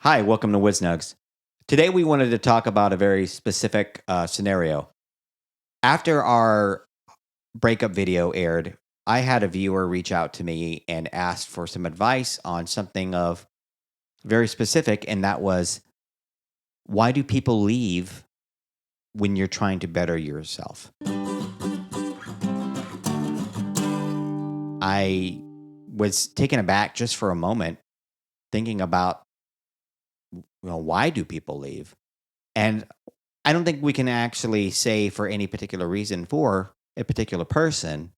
Hi, welcome to WizNugs. Today we wanted to talk about a very specific scenario. After our breakup video aired, I had a viewer reach out to me and asked for some advice on something of very specific, and that was, why do people leave when you're trying to better yourself? I was taken aback just for a moment, thinking about, why do people leave? And I don't think we can actually say for any particular reason for a particular person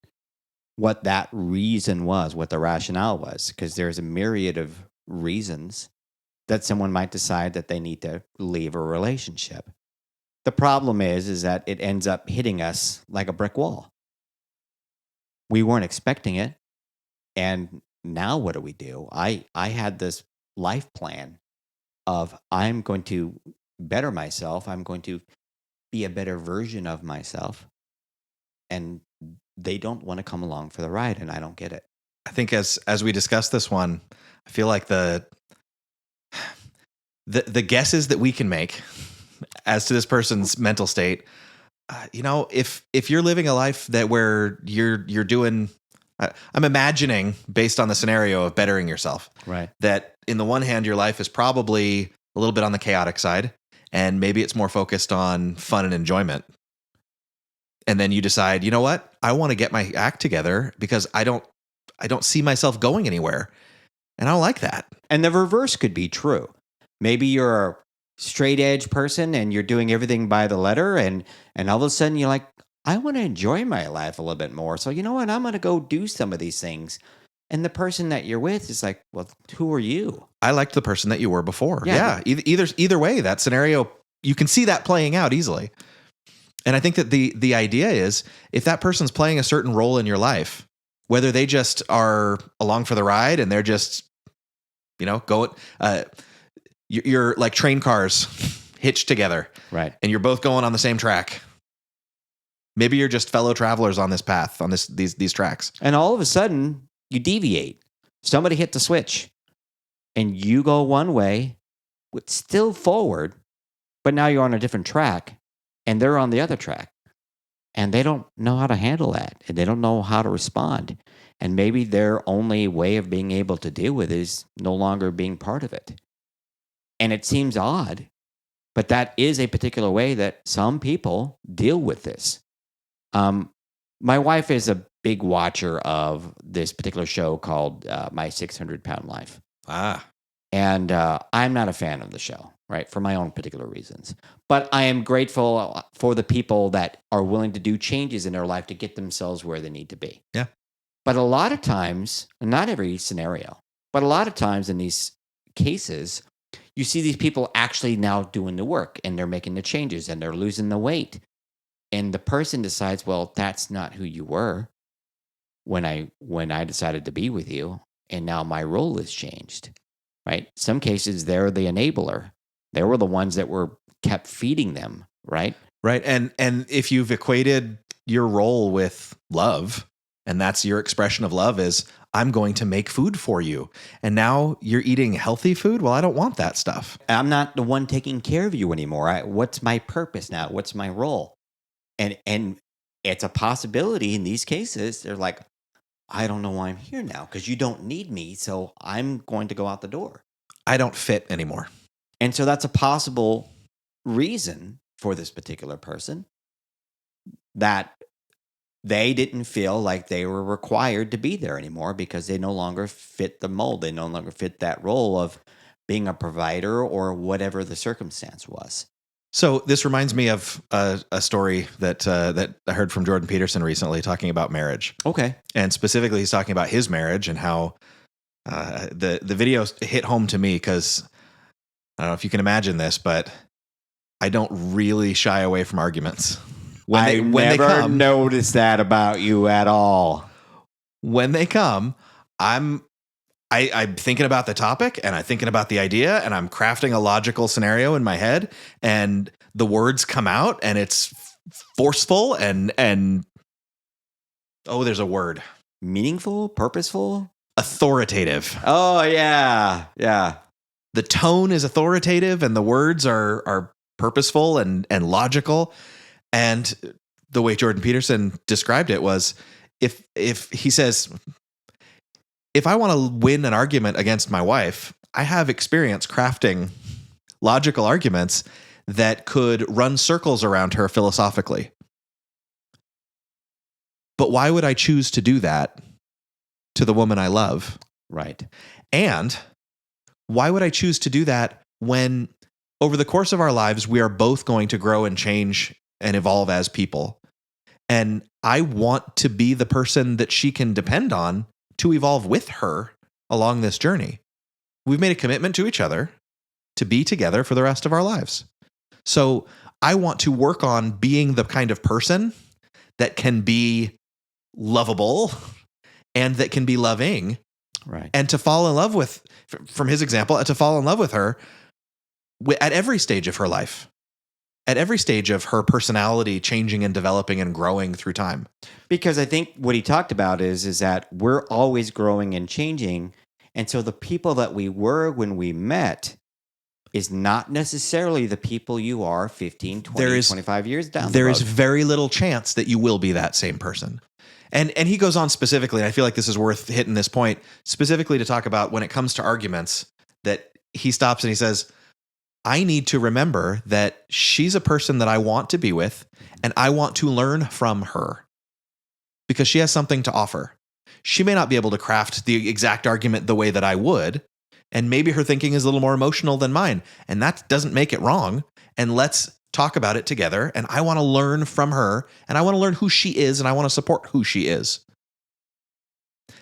what that reason was, what the rationale was, because there's a myriad of reasons that someone might decide that they need to leave a relationship. The problem is that it ends up hitting us like a brick wall. We weren't expecting it, and now what do? I had this life plan of, I'm going to better myself. I'm going to be a better version of myself. And they don't want to come along for the ride, and I don't get it. I think as we discuss this one, I feel like the guesses that we can make as to this person's mental state, if you're living a life that where you're doing, I'm imagining based on the scenario of bettering yourself, Right. that in the one hand, your life is probably a little bit on the chaotic side, and maybe it's more focused on fun and enjoyment. And then you decide, you know what? I want to get my act together because I don't see myself going anywhere. And I don't like that. And the reverse could be true. Maybe you're a straight edge person and you're doing everything by the letter, and all of a sudden you're like, I want to enjoy my life a little bit more. So you know what? I'm going to go do some of these things. And the person that you're with is like, well, who are you? I liked the person that you were before. Yeah. Either way, that scenario, you can see that playing out easily. And I think that the idea is, if that person's playing a certain role in your life, whether they just are along for the ride and they're just, going, you're like train cars hitched together, right? And you're both going on the same track. Maybe you're just fellow travelers on this path, on these tracks. And all of a sudden you deviate. Somebody hit the switch and you go one way, with still forward, but now you're on a different track. And they're on the other track, and they don't know how to handle that, and they don't know how to respond. And maybe their only way of being able to deal with it is no longer being part of it. And it seems odd, but that is a particular way that some people deal with this. My wife is a big watcher of this particular show called My 600-Pound Life. And I'm not a fan of the show, right, for my own particular reasons. But I am grateful for the people that are willing to do changes in their life to get themselves where they need to be. Yeah. But a lot of times, not every scenario, but a lot of times in these cases, you see these people actually now doing the work, and they're making the changes, and they're losing the weight. And the person decides, well, that's not who you were when I decided to be with you, and now my role has changed. Right? Some cases, they're the enabler. They were the ones that were kept feeding them, right? Right. And if you've equated your role with love, and that's your expression of love is, I'm going to make food for you, and now you're eating healthy food, well, I don't want that stuff. I'm not the one taking care of you anymore. What's my purpose now? What's my role? And it's a possibility in these cases. They're like, I don't know why I'm here now, because you don't need me, so I'm going to go out the door. I don't fit anymore. And so that's a possible reason for this particular person, that they didn't feel like they were required to be there anymore because they no longer fit the mold. They no longer fit that role of being a provider or whatever the circumstance was. So this reminds me of a story that I heard from Jordan Peterson recently, talking about marriage. Okay. And specifically, he's talking about his marriage and how the video hit home to me because I don't know if you can imagine this, but I don't really shy away from arguments. I never noticed that about you at all. When they come, I'm thinking about the topic, and I'm thinking about the idea, and I'm crafting a logical scenario in my head, and the words come out, and it's forceful and there's a word. Meaningful, purposeful, authoritative. Oh yeah. the tone is authoritative and the words are purposeful and logical. And the way Jordan Peterson described it was, if he says, if I want to win an argument against my wife, I have experience crafting logical arguments that could run circles around her philosophically. But why would I choose to do that to the woman I love? Right. And why would I choose to do that when over the course of our lives, we are both going to grow and change and evolve as people? And I want to be the person that she can depend on to evolve with her along this journey. We've made a commitment to each other to be together for the rest of our lives. So I want to work on being the kind of person that can be lovable and that can be loving. Right. And to fall in love with, from his example, to fall in love with her at every stage of her life, at every stage of her personality changing and developing and growing through time. Because I think what he talked about is that we're always growing and changing. And so the people that we were when we met is not necessarily the people you are 15, 20, 25 years down the road. There is very little chance that you will be that same person. And he goes on specifically, and I feel like this is worth hitting this point, specifically to talk about when it comes to arguments, that he stops and he says, I need to remember that she's a person that I want to be with, and I want to learn from her because she has something to offer. She may not be able to craft the exact argument the way that I would, and maybe her thinking is a little more emotional than mine, and that doesn't make it wrong. And let's talk about it together. And I want to learn from her, and I want to learn who she is, and I want to support who she is.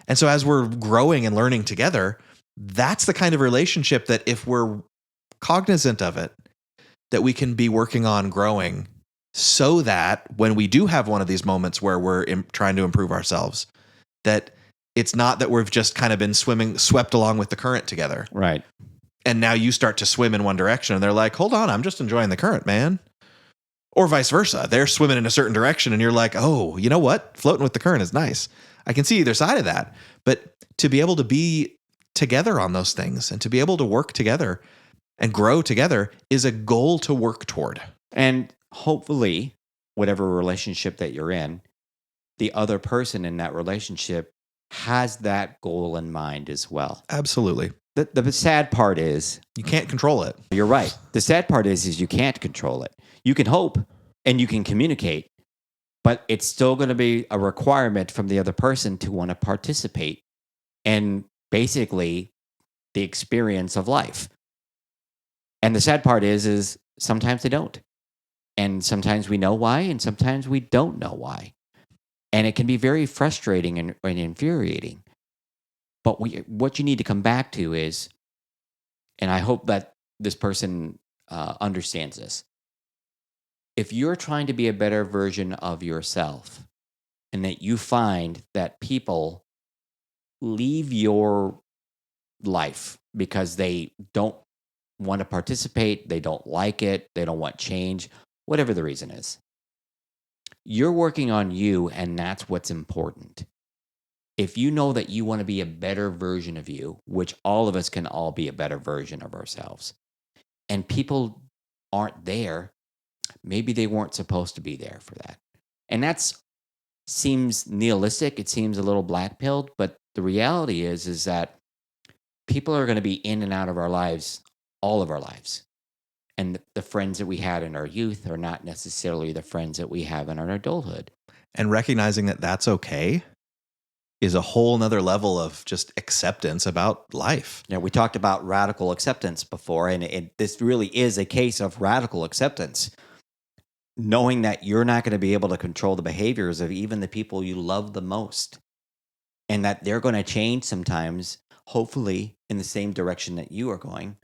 And so as we're growing and learning together, that's the kind of relationship that if we're cognizant of it, that we can be working on growing, so that when we do have one of these moments where we're trying to improve ourselves, that it's not that we've just kind of been swept along with the current together. Right. And now you start to swim in one direction and they're like, hold on, I'm just enjoying the current, man. Or vice versa. They're swimming in a certain direction and you're like, oh, you know what? Floating with the current is nice. I can see either side of that. But to be able to be together on those things and to be able to work together and grow together is a goal to work toward. And hopefully, whatever relationship that you're in, the other person in that relationship has that goal in mind as well. Absolutely. The sad part is you can't control it. You're right. The sad part is you can't control it. You can hope and you can communicate, but it's still going to be a requirement from the other person to want to participate in basically the experience of life. And the sad part is sometimes they don't. And sometimes we know why, and sometimes we don't know why. And it can be very frustrating and infuriating. But what you need to come back to is, and I hope that this person understands this, if you're trying to be a better version of yourself and that you find that people leave your life because they don't want to participate, they don't like it, they don't want change, whatever the reason is, you're working on you, and that's what's important. If you know that you want to be a better version of you, which all of us can all be a better version of ourselves, and people aren't there, maybe they weren't supposed to be there for that. And that seems nihilistic. It seems a little black-pilled, but the reality is that people are going to be in and out of our lives, all of our lives. And the friends that we had in our youth are not necessarily the friends that we have in our adulthood. And recognizing that that's okay is a whole nother level of just acceptance about life. Yeah, we talked about radical acceptance before, and this really is a case of radical acceptance. Knowing that you're not going to be able to control the behaviors of even the people you love the most, and that they're going to change sometimes, hopefully in the same direction that you are going.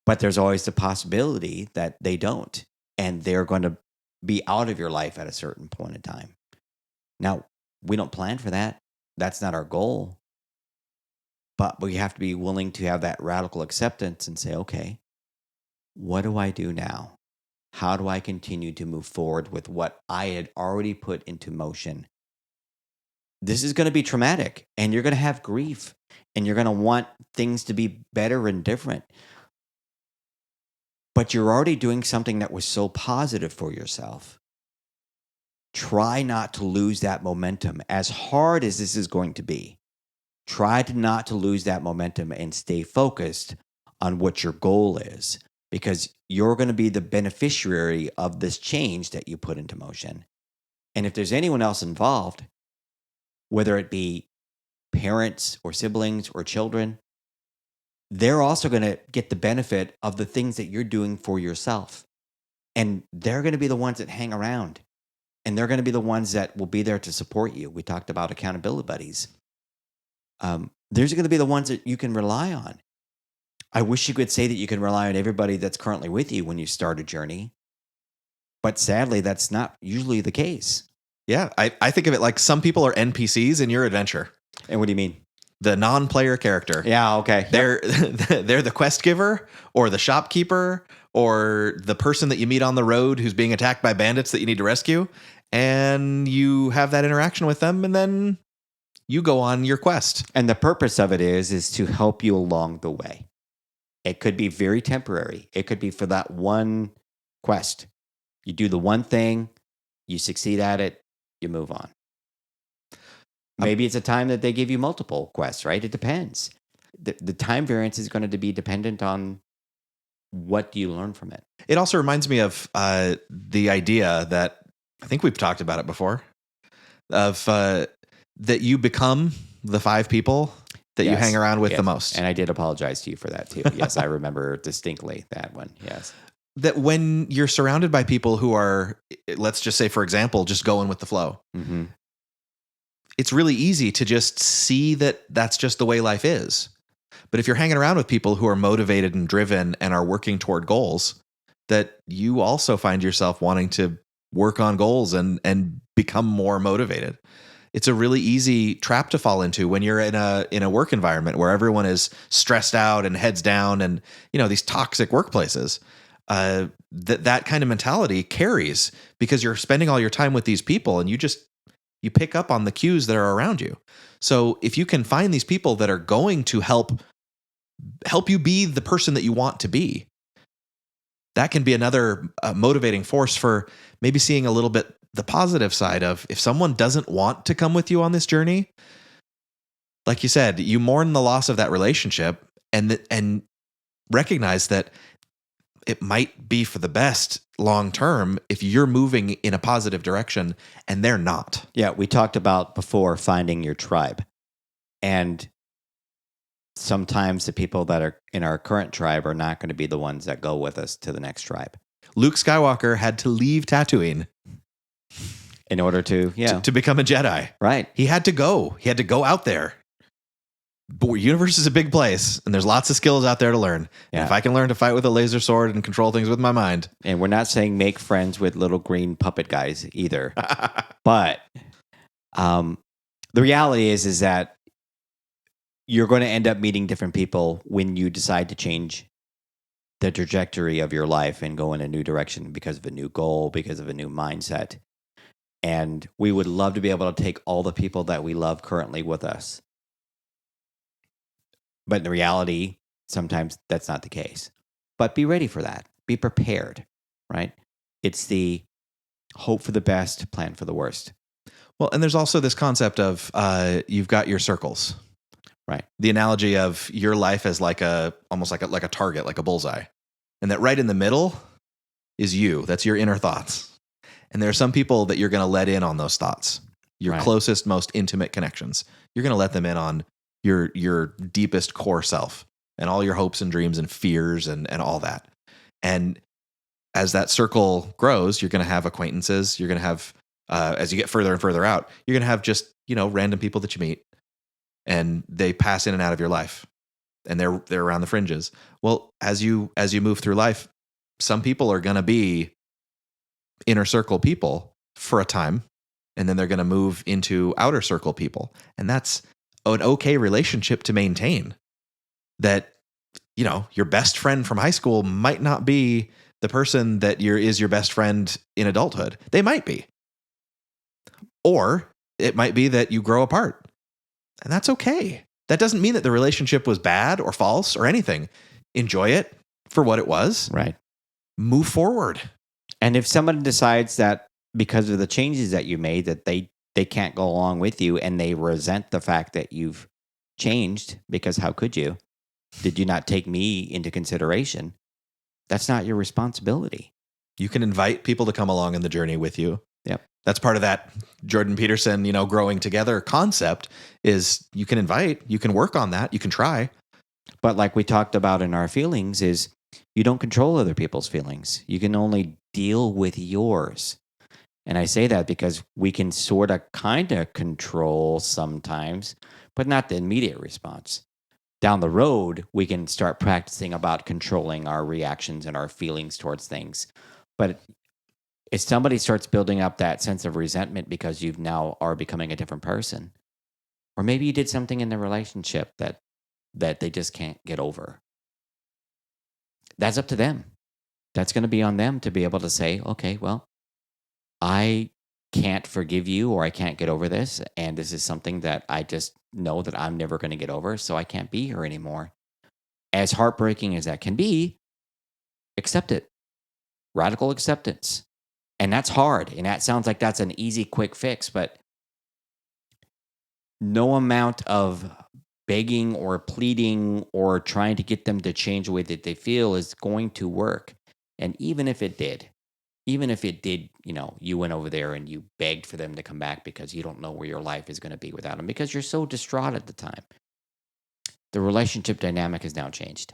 But there's always the possibility that they don't, and they're going to be out of your life at a certain point in time. Now, we don't plan for that. That's not our goal. But we have to be willing to have that radical acceptance and say, okay, what do I do now? How do I continue to move forward with what I had already put into motion? This is going to be traumatic, and you're going to have grief, and you're going to want things to be better and different. but you're already doing something that was so positive for yourself. Try not to lose that momentum. As hard as this is going to be, try not to lose that momentum and stay focused on what your goal is, because you're going to be the beneficiary of this change that you put into motion. And if there's anyone else involved, whether it be parents or siblings or children, they're also going to get the benefit of the things that you're doing for yourself. And they're going to be the ones that hang around. And they're going to be the ones that will be there to support you. We talked about accountability buddies. There's going to be the ones that you can rely on. I wish you could say that you can rely on everybody that's currently with you when you start a journey. But sadly, that's not usually the case. Yeah, I think of it like some people are NPCs in your adventure. And what do you mean? The non-player character. Yeah, okay. They're the quest giver or the shopkeeper or the person that you meet on the road who's being attacked by bandits that you need to rescue. And you have that interaction with them, and then you go on your quest. And the purpose of it is to help you along the way. It could be very temporary. It could be for that one quest. You do the one thing, you succeed at it, you move on. Maybe it's a time that they give you multiple quests, right? It depends. The time variance is going to be dependent on what do you learn from it. It also reminds me of the idea that, I think we've talked about it before, of that you become the 5 people that you hang around with the most. And I did apologize to you for that too. Yes, I remember distinctly that one. Yes. That when you're surrounded by people who are, let's just say, for example, just going with the flow, mm-hmm. It's really easy to just see that that's just the way life is. But if you're hanging around with people who are motivated and driven and are working toward goals, that you also find yourself wanting to work on goals and become more motivated. It's a really easy trap to fall into when you're in a work environment where everyone is stressed out and heads down, and these toxic workplaces. That kind of mentality carries because you're spending all your time with these people, and you pick up on the cues that are around you. So if you can find these people that are going to help you be the person that you want to be, that can be another motivating force for maybe seeing a little bit the positive side of, if someone doesn't want to come with you on this journey, like you said, you mourn the loss of that relationship and recognize that it might be for the best long term if you're moving in a positive direction and they're not. Yeah, we talked about before finding your tribe. And sometimes the people that are in our current tribe are not going to be the ones that go with us to the next tribe. Luke Skywalker had to leave Tatooine in order to become a Jedi. Right. He had to go out there. But universe is a big place, and there's lots of skills out there to learn. Yeah. And if I can learn to fight with a laser sword and control things with my mind. And we're not saying make friends with little green puppet guys either. But the reality is that you're going to end up meeting different people when you decide to change the trajectory of your life and go in a new direction because of a new goal, because of a new mindset. And we would love to be able to take all the people that we love currently with us. But in reality, sometimes that's not the case. But be ready for that. Be prepared, right? It's the hope for the best, plan for the worst. Well, and there's also this concept of you've got your circles. Right. The analogy of your life as almost like a target, like a bullseye. And that right in the middle is you. That's your inner thoughts. And there are some people that you're going to let in on those thoughts. Your closest, most intimate connections. You're going to let them in on your deepest core self and all your hopes and dreams and fears and all that. And as that circle grows, you're going to have acquaintances. You're going to have, as you get further and further out, you're going to have just, random people that you meet, and they pass in and out of your life, and they're around the fringes. Well, as you move through life, some people are going to be inner circle people for a time, and then they're going to move into outer circle people. And that's an okay relationship to maintain. That, your best friend from high school might not be the person that is your best friend in adulthood. They might be. Or it might be that you grow apart. And that's okay. That doesn't mean that the relationship was bad or false or anything. Enjoy it for what it was. Right. move forward. And if someone decides that because of the changes that you made that they can't go along with you and they resent the fact that you've changed, because how could you? Did you not take me into consideration? That's not your responsibility. You can invite people to come along in the journey with you. Yep. That's part of that Jordan Peterson, growing together concept is you can invite, you can work on that, you can try. But like we talked about in our feelings is you don't control other people's feelings. You can only deal with yours. And I say that because we can sort of kind of control sometimes, but not the immediate response. Down the road, we can start practicing about controlling our reactions and our feelings towards things. But if somebody starts building up that sense of resentment because you now are becoming a different person, or maybe you did something in the relationship that they just can't get over, that's up to them. That's going to be on them to be able to say, okay, well, I can't forgive you or I can't get over this. And this is something that I just know that I'm never going to get over. So I can't be here anymore. As heartbreaking as that can be, accept it. Radical acceptance. And that's hard. And that sounds like that's an easy, quick fix. But no amount of begging or pleading or trying to get them to change the way that they feel is going to work. And even if it did, you went over there and you begged for them to come back because you don't know where your life is going to be without them because you're so distraught at the time. The relationship dynamic has now changed.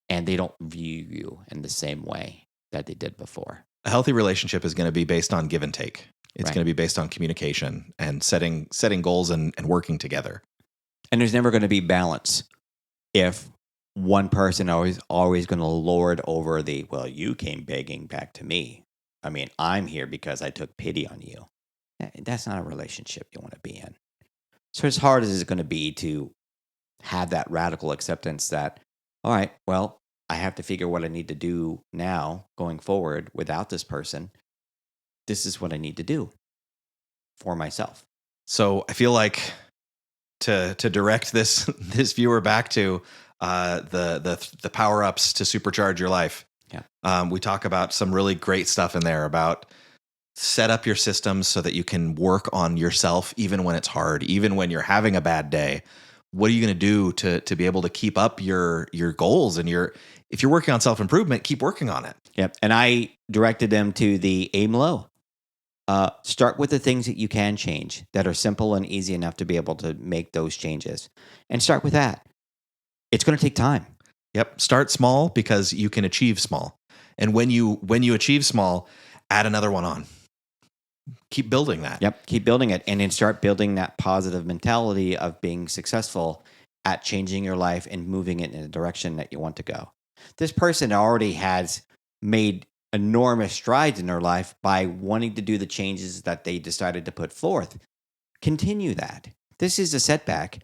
And they don't view you in the same way that they did before. A healthy relationship is going to be based on give and take. It's Right. going to be based on communication and setting goals and working together. And there's never going to be balance if one person always going to lord over well, you came begging back to me. I mean, I'm here because I took pity on you. That's not a relationship you want to be in. So as hard as it's going to be to have that radical acceptance that, all right, well, I have to figure what I need to do now going forward without this person. This is what I need to do for myself. So I feel like to direct this viewer back to the power ups to supercharge your life. Yeah. We talk about some really great stuff in there about set up your systems so that you can work on yourself even when it's hard, even when you're having a bad day. What are you going to do to be able to keep up your goals and if you're working on self-improvement, keep working on it. Yep. And I directed them to the aim low. Start with the things that you can change that are simple and easy enough to be able to make those changes. And start with that. It's going to take time. Yep. Start small because you can achieve small. And when you achieve small, add another one on. Keep building that. Yep. Keep building it. And then start building that positive mentality of being successful at changing your life and moving it in the direction that you want to go. This person already has made enormous strides in their life by wanting to do the changes that they decided to put forth. Continue that. This is a setback.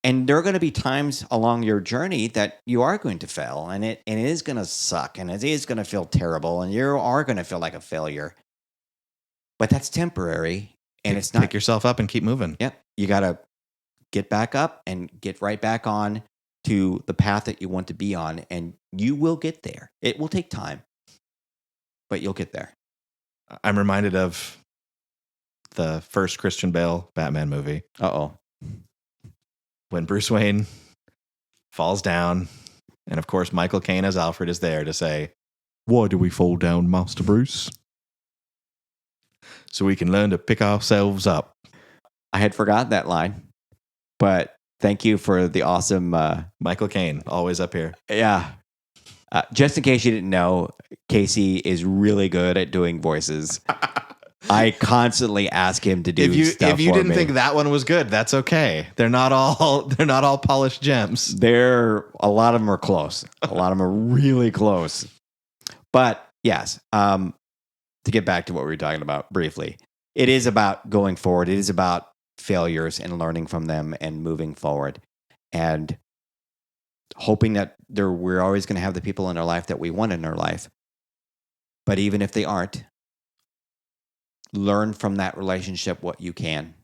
And there are going to be times along your journey that you are going to fail and it is going to suck and it is going to feel terrible and you are going to feel like a failure. But that's temporary and it's not. Pick yourself up and keep moving. Yep. You got to get back up and get right back on to the path that you want to be on and you will get there. It will take time, but you'll get there. I'm reminded of the first Christian Bale Batman movie. Uh-oh. When Bruce Wayne falls down, and of course Michael Caine as Alfred is there to say, "Why do we fall down, Master Bruce?" So we can learn to pick ourselves up. I had forgotten that line, but thank you for the awesome... Michael Caine, always up here. Yeah. Just in case you didn't know, Casey is really good at doing voices. I constantly ask him to do stuff If you for didn't me. think that one was good, that's okay. They're not all polished gems. A lot of them are close. A lot of them are really close. But yes, to get back to what we were talking about briefly, it is about going forward. It is about failures and learning from them and moving forward and hoping that we're always going to have the people in our life that we want in our life. But even if they aren't, learn from that relationship what you can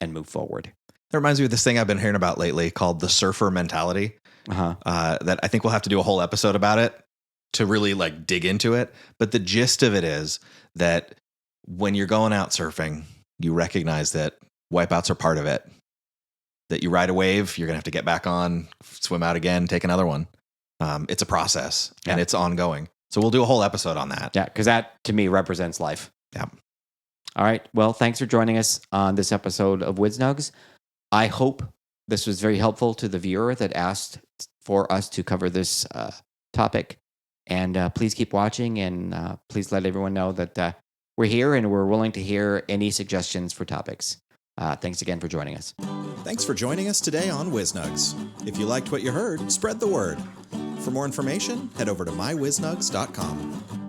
and move forward. That reminds me of this thing I've been hearing about lately called the surfer mentality. Uh-huh. That I think we'll have to do a whole episode about it. to really like dig into it. But the gist of it is that when you're going out surfing, you recognize that wipeouts are part of it. That you ride a wave, you're going to have to get back on, swim out again, take another one. It's a process and it's ongoing. So we'll do a whole episode on that. Yeah, because that to me represents life. Yeah. All right. Well, thanks for joining us on this episode of WizNugs. I hope this was very helpful to the viewer that asked for us to cover this topic. And please keep watching, and please let everyone know that we're here and we're willing to hear any suggestions for topics. Thanks again for joining us. Thanks for joining us today on WizNugs. If you liked what you heard, spread the word. For more information, head over to mywiznugs.com.